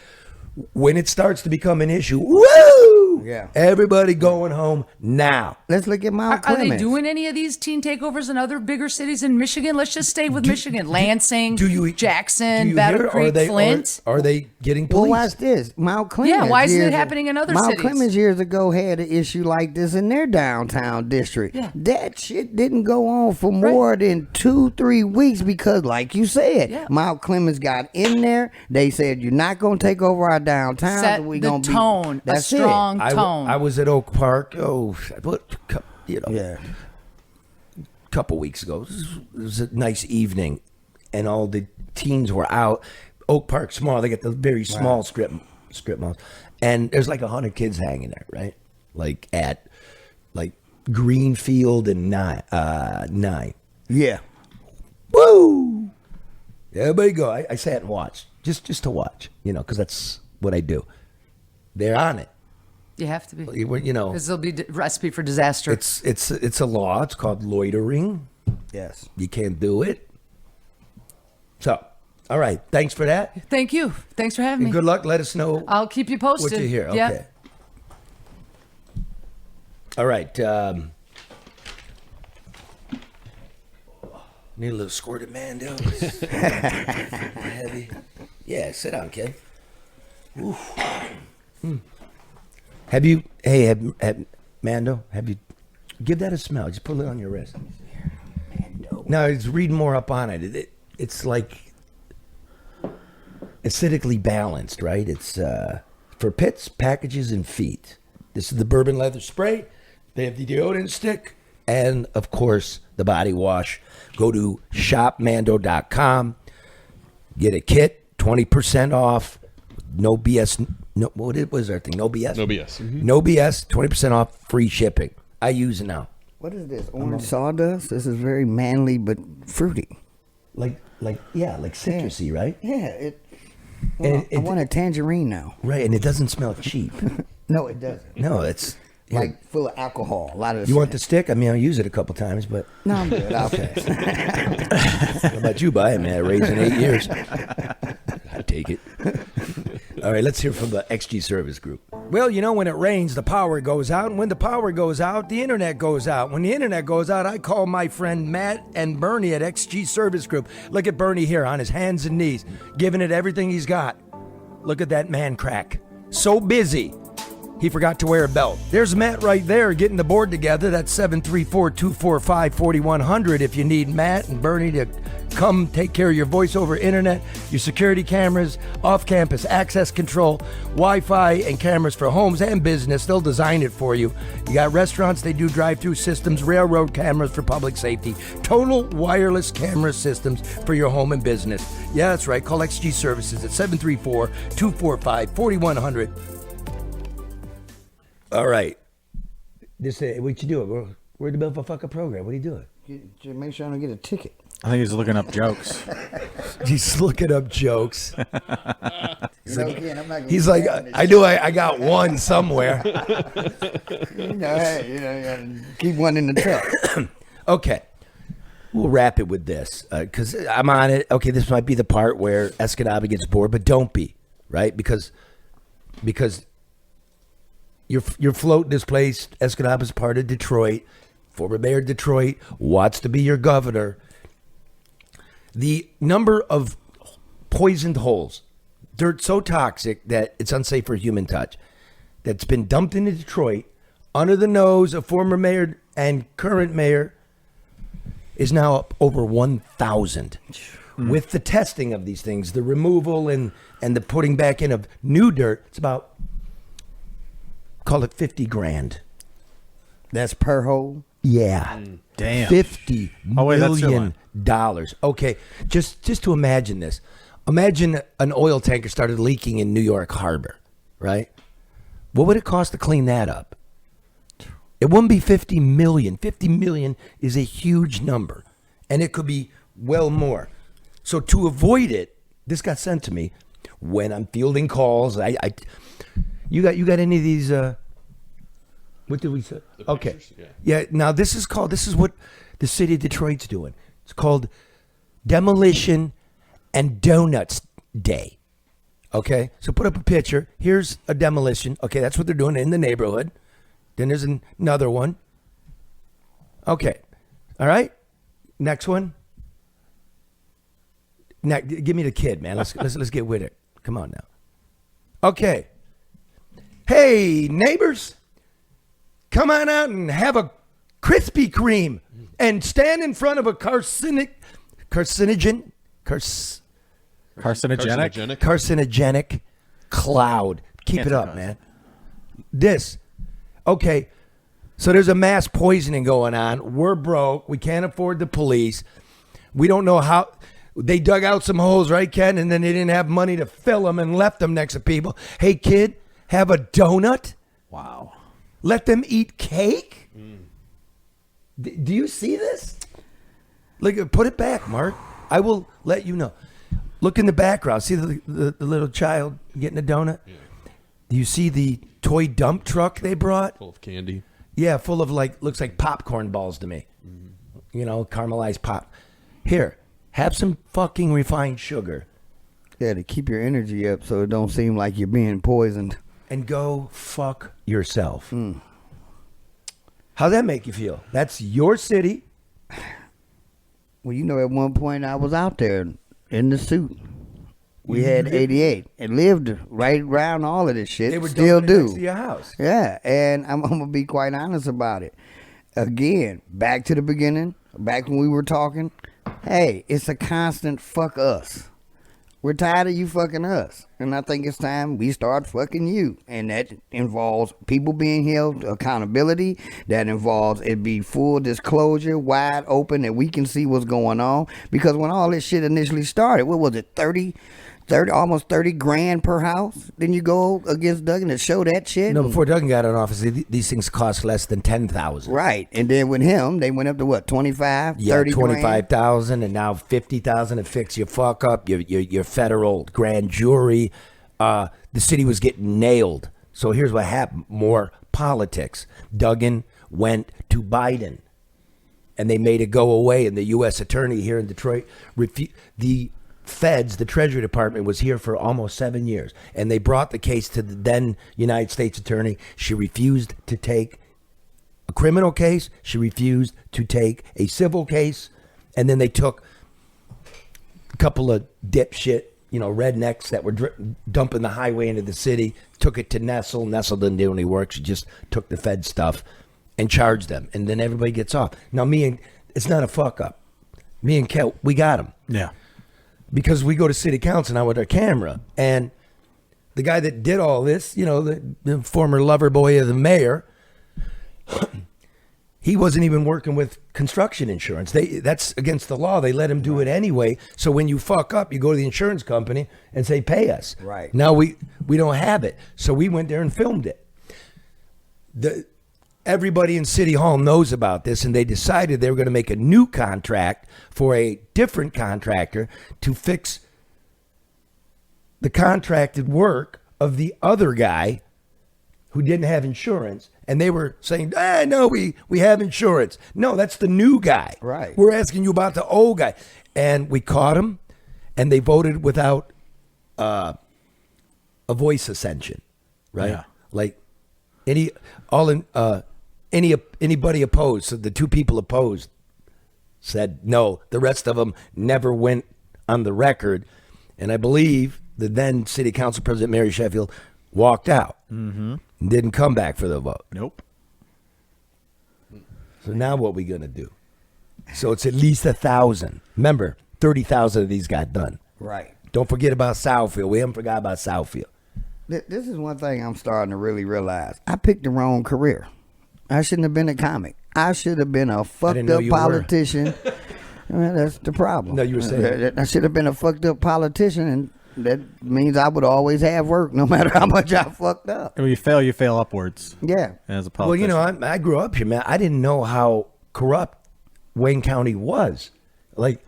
When it starts to become an issue, woo! Yeah. Everybody going home now. Let's look at Mount Are Clemens. they doing any of these teen takeovers in other bigger cities in Michigan? Let's just stay with Michigan. Lansing, Jackson, Battle Creek, Flint. Are they getting police? Well, watch this. Mount Clemens. Yeah, why isn't it happening in other Mount cities? Clemens years ago had an issue like this in their downtown district. Yeah. That shit didn't go on for more than 2-3 weeks because, like you said, Mount Clemens got in there. They said, you're not going to take over our downtown. Set we the gonna tone, a strong tone. I was at Oak Park. A couple weeks ago. It was a nice evening, and all the teens were out. Oak Park, small. They got the very small strip malls, and there's like 100 kids hanging there, right? Like at Greenfield and 9. Yeah. Woo! Everybody go. I sat and watched just to watch, because that's what I do. They're on it. You have to be. Because there'll be recipe for disaster. It's a law. It's called loitering. Yes. You can't do it. So, all right. Thanks for that. Thank you. Thanks for having me. Good luck. Let us know. I'll keep you posted. What you hear. Okay. Yeah. All right. Need a little squirt of Mando. Heavy. Yeah, sit down, kid. Oof. Have you, Mando, give that a smell. Just put it on your wrist. Mando. Now, it's reading more up on it. It's like acidically balanced, right? It's for pits, packages, and feet. This is the bourbon leather spray. They have the deodorant stick. And, of course, the body wash. Go to shopmando.com. Get a kit, 20% off. No BS. No, what was our thing? No BS? No BS. Mm-hmm. No BS, 20% off, free shipping. I use it now. What is this? Orange sawdust? This is very manly but fruity. Like citrusy, right? Yeah. I want a tangerine now. Right, and it doesn't smell cheap. No, it doesn't. No, it's... Like full of alcohol. A lot of. You want the stick? I mean, I'll use it a couple times, but no, I'm good. I'll pass. How about you, buy it, man? Raised in 8 years. I take it. All right, let's hear from the XG Service Group. Well, when it rains, the power goes out. And when the power goes out, the internet goes out. When the internet goes out, I call my friend Matt and Bernie at XG Service Group. Look at Bernie here on his hands and knees, giving it everything he's got. Look at that man crack. So busy. He forgot to wear a belt. There's Matt right there getting the board together. That's 734-245-4100 if you need Matt and Bernie to come take care of your voice over internet, your security cameras, off-campus access control, Wi-Fi, and cameras for homes and business. They'll design it for you. You got restaurants, they do drive-through systems, railroad cameras for public safety, total wireless camera systems for your home and business. Yeah, that's right. Call XG Services at 734-245-4100. All right. What you doing? We're in the middle of a fucking program. What are you doing? Make sure I don't get a ticket. I think he's looking up jokes. He's looking up jokes. He's Ken, like, I knew I got one somewhere. You gotta keep one in the truck. Okay. We'll wrap it with this because I'm on it. Okay, this might be the part where Escanaba gets bored, but don't be, right? Because you're floating this place. Escanaba's part of Detroit. Former mayor of Detroit wants to be your governor. The number of poisoned holes, dirt so toxic that it's unsafe for human touch, that's been dumped into Detroit under the nose of former mayor and current mayor is now up over 1,000. With the testing of these things, the removal and the putting back in of new dirt, it's about, call it 50 grand. That's per hole? Yeah. Damn. $50 that's your million. Okay, just to imagine this. Imagine an oil tanker started leaking in New York Harbor, right? What would it cost to clean that up? It wouldn't be 50 million. 50 million is a huge number, and it could be well more. So to avoid it, this got sent to me when I'm fielding calls. You got any of these? What did we say? Okay, yeah. Now this is what the city of Detroit's doing. It's called Demolition and Donuts Day. Okay, so put up a picture. Here's a demolition. Okay, that's what they're doing in the neighborhood. Then there's another one. Okay. All right. Next one. Now, give me the kid, man. Let's get with it. Come on now. Okay. Hey, neighbors. Come on out and have a Krispy Kreme and stand in front of a carcinogenic cloud. Keep it up, man. This. Okay, so there's a mass poisoning going on. We're broke. We can't afford the police. We don't know how. They dug out some holes, right, Ken? And then they didn't have money to fill them and left them next to people. Hey, kid, have a donut? Wow. Let them eat cake? Do you see this? Look, put it back, Mark. I will let you know. Look in the background. See the little child getting a donut? Yeah. Do you see the toy dump truck they brought? Full of candy. Yeah, full of looks like popcorn balls to me. Mm-hmm. You know, caramelized pop. Here, have some fucking refined sugar. Yeah, to keep your energy up so it don't seem like you're being poisoned. And go fuck yourself. How'd that make you feel? That's your city. Well, you know, at one point I was out there in the suit. We had 88 and lived right around all of this shit. They were still dumping it do. next to your house. Yeah, and I'm gonna be quite honest about it. Again, back to the beginning, back when we were talking. Hey, it's a constant fuck us. We're tired of you fucking us, and I think it's time we start fucking you. And that involves people being held accountability. That involves it be full disclosure, wide open, that we can see what's going on. Because when all this shit initially started, what was it, 30, almost 30 grand per house? Then you go against Duggan to show that shit. No, before Duggan got in office, these things cost less than $10,000. Right, and then with him, they went up to what, 25, 30 $25,000, and now $50,000 to fix your fuck up, your federal grand jury. The city was getting nailed. So here's what happened: more politics. Duggan went to Biden, and they made it go away. And the U.S. attorney here in Detroit the Feds, the Treasury Department, was here for almost 7 years, and they brought the case to the then United States attorney. She refused to take a criminal case. She refused to take a civil case, and then they took a couple of dipshit, rednecks that were dumping the highway into the city, took it to Nestle. Nestle didn't do any work. She just took the Fed stuff and charged them, and then everybody gets off. Now, it's not a fuck up. Me and Kel, we got him. Yeah. Because we go to city council now with our camera, and the guy that did all this, the former lover boy of the mayor, he wasn't even working with construction insurance. That's against the law. They let him do it anyway. So when you fuck up, you go to the insurance company and say, pay us. Right. Now we don't have it. So we went there and filmed it. everybody in City Hall knows about this, and they decided they were going to make a new contract for a different contractor to fix the contracted work of the other guy who didn't have insurance. And they were saying, no, we have insurance. No, that's the new guy. Right. We're asking you about the old guy. And we caught him, and they voted without a voice ascension, right? Yeah. Like anybody opposed. So the two people opposed said no. The rest of them never went on the record. And I believe the then City Council President Mary Sheffield walked out. Mm-hmm. Didn't come back for the vote. Nope. So now what we gonna do? So it's at least 1,000. Remember, 30,000 of these got done. Right. Don't forget about Southfield. We haven't forgot about Southfield. This is one thing I'm starting to really realize. I picked the wrong career. I shouldn't have been a comic. I should have been a fucked up politician. Well, that's the problem. No, you were saying I should have been a fucked up politician, and that means I would always have work no matter how much I fucked up. When you fail upwards. Yeah. As a Well, you politician. know, I grew up here, man. I didn't know how corrupt Wayne County was. Like,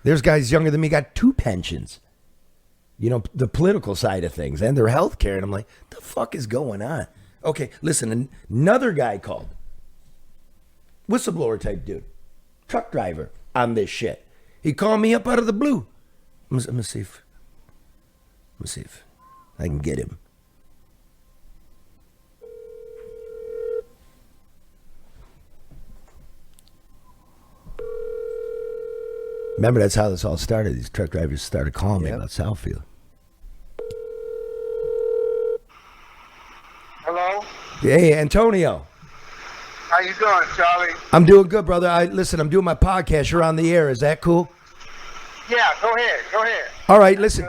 there's guys younger than me got 2 pensions. You know, the political side of things and their health care. And I'm like, the fuck is going on? Okay, listen, another guy called. Whistleblower type dude. Truck driver on this shit. He called me up out of the blue. Let me see if I can get him. Remember, that's how this all started. These truck drivers started calling me about Southfield. Hello? Hey, Antonio. How you doing, Charlie? I'm doing good, brother. I'm doing my podcast. You're on the air. Is that cool? Yeah, go ahead. All right, listen.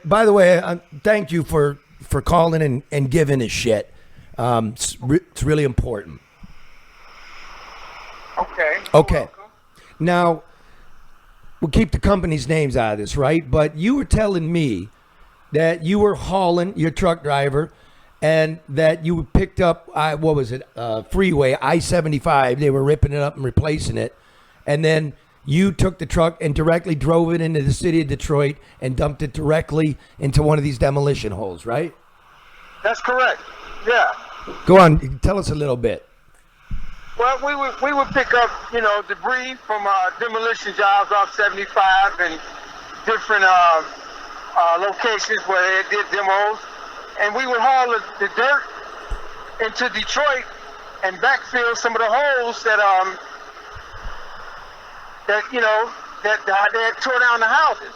By the way, thank you for calling and giving us shit. It's really important. Okay. Now, we'll keep the company's names out of this, right? But you were telling me that you were hauling your truck driver and that you picked up, freeway, I-75. They were ripping it up and replacing it. And then you took the truck and directly drove it into the city of Detroit and dumped it directly into one of these demolition holes, right? That's correct. Yeah. Go on. Tell us a little bit. Well, we would pick up, debris from demolition jobs off 75 and different locations where they did demos, and we would haul the dirt into Detroit and backfill some of the holes that they had tore down the houses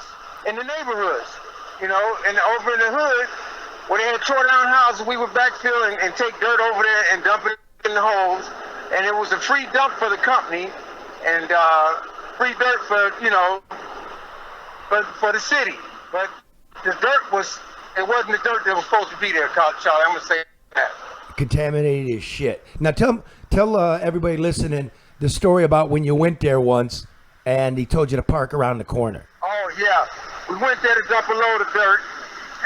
in the neighborhoods, and over in the hood where they had tore down houses, we would backfill and take dirt over there and dump it in the holes. And it was a free dump for the company, and free dirt for the city. But the dirt wasn't the dirt that was supposed to be there, Charlie. I'm gonna say that. Contaminated as shit. Now tell everybody listening the story about when you went there once, and he told you to park around the corner. Oh yeah, we went there to dump a load of dirt,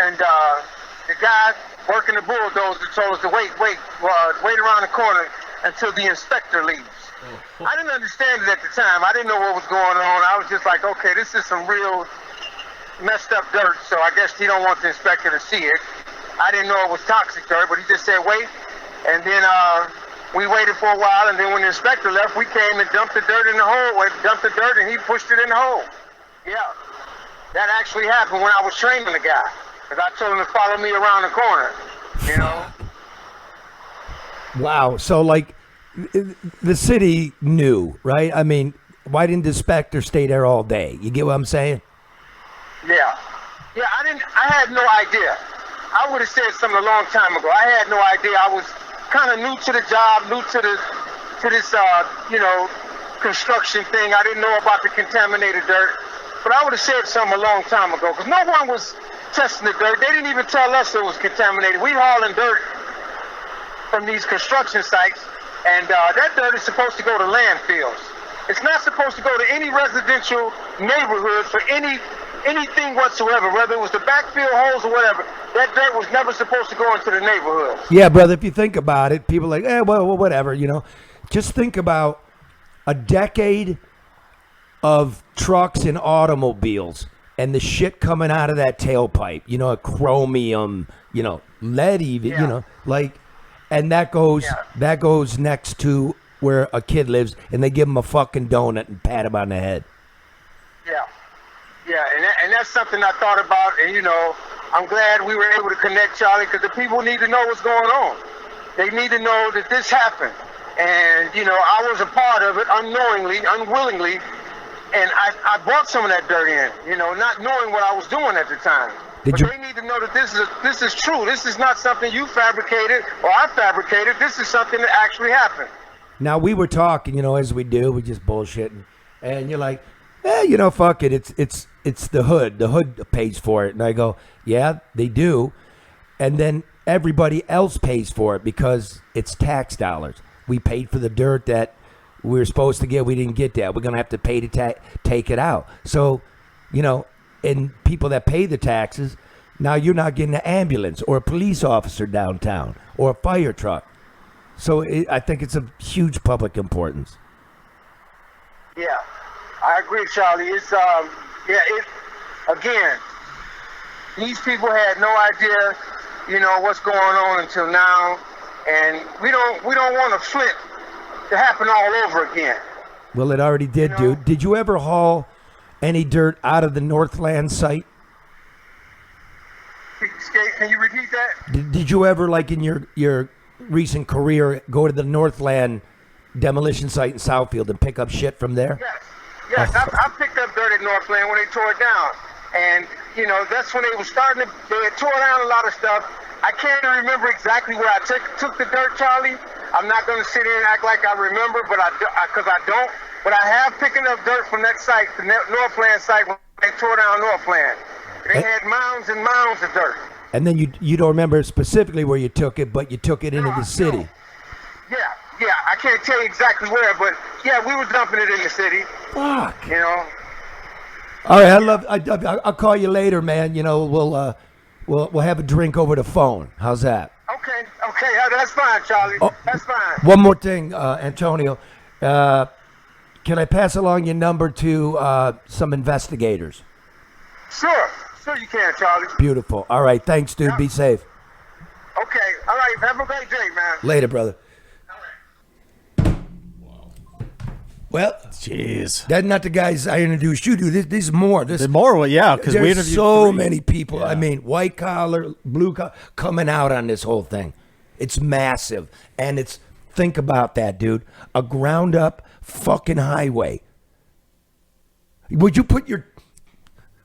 and the guy working the bulldozer told us to wait around the corner until the inspector leaves. I didn't understand it at the time. I didn't know what was going on. I was just like, okay, this is some real messed up dirt, so I guess he don't want the inspector to see it. I didn't know it was toxic dirt, but he just said wait, and then we waited for a while, and then when the inspector left, we came and dumped the dirt in the hole, and he pushed it in the hole. Yeah, that actually happened when I was training the guy, because I told him to follow me around the corner, Wow. So, like, the city knew, right? I mean, why didn't the inspector stay there all day? You get what I'm saying? Yeah, I had no idea. I would have said something a long time ago. I had no idea. I was kind of new to the job, new to this, construction thing. I didn't know about the contaminated dirt. But I would have said something a long time ago, because no one was testing the dirt. They didn't even tell us it was contaminated. We hauling dirt from these construction sites, and that dirt is supposed to go to landfills. It's not supposed to go to any residential neighborhood for any anything whatsoever, whether it was the backfield holes or whatever. That dirt was never supposed to go into the neighborhoods. Yeah, brother, if you think about it, people are like, well, whatever, Just think about a decade of trucks and automobiles and the shit coming out of that tailpipe, a chromium, lead even, and that goes next to where a kid lives, and they give him a fucking donut and pat him on the head. Yeah, and that's something I thought about, and I'm glad we were able to connect, Charlie, because the people need to know what's going on. They need to know that this happened, and I was a part of it unknowingly, unwillingly, and I brought some of that dirt in, not knowing what I was doing at the time. They need to know that this is true. This is not something you fabricated or I fabricated. This is something that actually happened. Now, we were talking, as we do, we just bullshitting, and you're like, fuck it, it's the hood. The hood pays for it. And I go, yeah, they do. And then everybody else pays for it because it's tax dollars. We paid for the dirt that we were supposed to get. We didn't get that. We're going to have to pay to take it out. So, and people that pay the taxes, now you're not getting an ambulance or a police officer downtown or a fire truck. So I think it's of huge public importance. Yeah, I agree, Charlie. It's again, these people had no idea, what's going on until now, and we don't want a flip to happen all over again. Well, it already did, dude. Did you ever haul any dirt out of the Northland site? Can you repeat that? Did you ever, like in your recent career, go to the Northland demolition site in Southfield and pick up shit from there? Yes. I picked up dirt at Northland when they tore it down. And, that's when they were starting to, they had tore down a lot of stuff. I can't remember exactly where I took the dirt, Charlie. I'm not going to sit here and act like I remember, but because I don't. But I have picking up dirt from that site, the Northland site, when they tore down Northland. They had mounds and mounds of dirt. And then you don't remember specifically where you took it, but you took it into the city. Yeah, I can't tell you exactly where, but yeah, we were dumping it in the city. Fuck. All right, I'll call you later, man. We'll have a drink over the phone. How's that? Okay, that's fine, Charlie. That's fine. One more thing, Antonio. Can I pass along your number to some investigators? Sure you can, Charlie. Beautiful. All right, thanks, dude. Be safe. Okay, all right. Have a great day, man. Later, brother. Well, jeez, that's not the guys I introduced you to. This is more. There's more, well, yeah, because we interviewed so 3. many people. Yeah. I mean, white collar, blue collar, coming out on this whole thing. It's massive, and think about that, dude. A ground up fucking highway. Would you put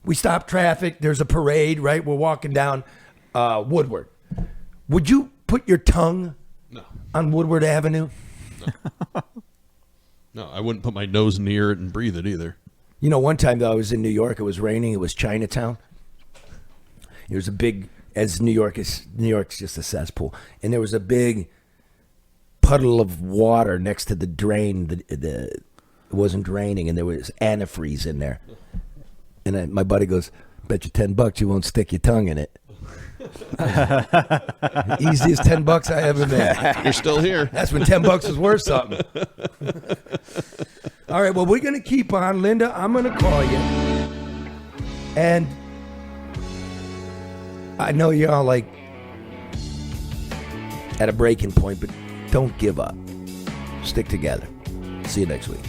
we stop traffic. There's a parade, right? We're walking down Woodward. Would you put your tongue on Woodward Avenue? No, I wouldn't put my nose near it and breathe it either. One time though, I was in New York. It was raining. It was Chinatown. There was a big, as New York's just a cesspool, and there was a big puddle of water next to the drain. It wasn't draining, and there was antifreeze in there. And my buddy goes, "Bet you $10 you won't stick your tongue in it." Easiest $10 I ever made. You're still here. That's when $10 was worth something. All right, well, we're going to keep on. Linda, I'm going to call you. And I know you're all like at a breaking point, but don't give up. Stick together. See you next week.